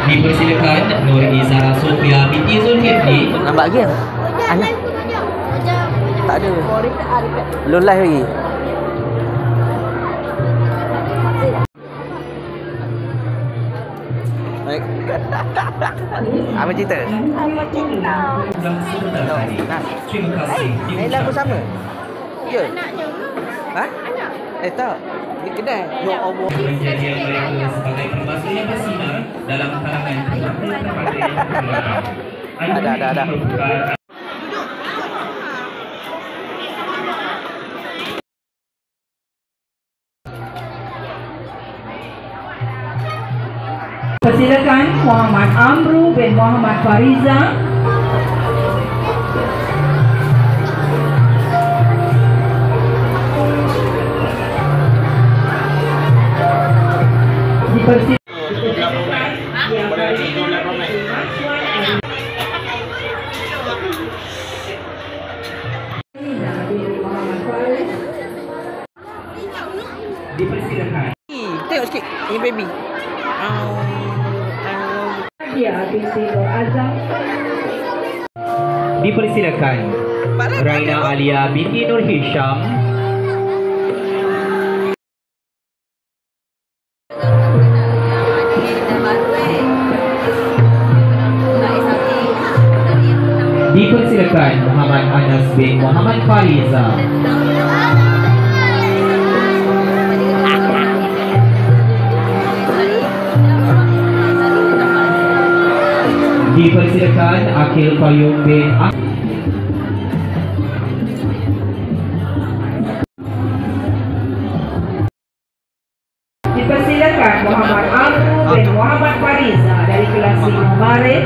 Dipersilakan Nur Izara Sofia binti Zulkifli. Nampak lagi? Anak? Tak ada. Belum live lagi. Baik. Apa cerita? Apa cerita? Terima kasih. Ini lagu sama? Ya? Anaknya. Ha? Anak. Tak. Di kedai. Ya Allah. Penjadian mereka sebagai permasa yang bersinar dalam kalangan Ada. Persilakan Muhammad Amru bin Muhammad Fariza. Dipersilakan. Tengok sikit. Ini baby. Dia binti Nur Azam. Dipersilakan Raina Alia binti Nur Hisham. Dipersilakan Muhammad Anas bin Muhammad Fariza. Dipersilakan Akil Qayyum bin Dipersilakan Muhammad Amru bin Muhammad Fariza dari kelas 5 Maret.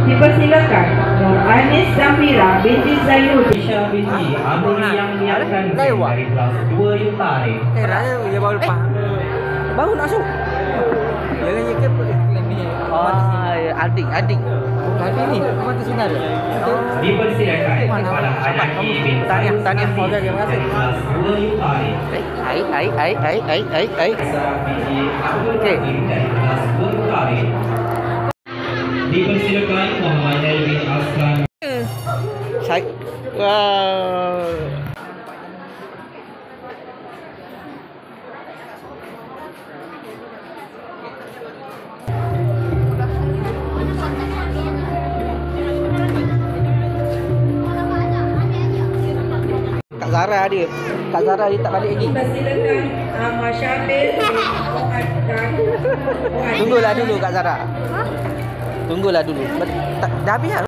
Dipersilakan Nur Anis Zafira binti Zainuddin. Aisyah binti Amrul yang niatkan dari kelas 2 Yutari. Raya dia baru lepas. Baru nak masuk. Dia lagi ke ni. Adik. Adik ni mata sinar. Dipersilakan kepada Anaki bin Tahniah. Okey, terima kasih. kelas 2 Yutari. Ai. Aisyah binti Abdul Okey. Hakim dari kelas 2 Yutari. Dipersilakan Muhammad Elvin Aslan. Wow. Kak Zara dia. Kak Zara dia tak balik lagi. Dipersilakan Ahmad Syamil bin Tunggulah dulu Kak Zara. Tunggulah dulu. Dah habis dah.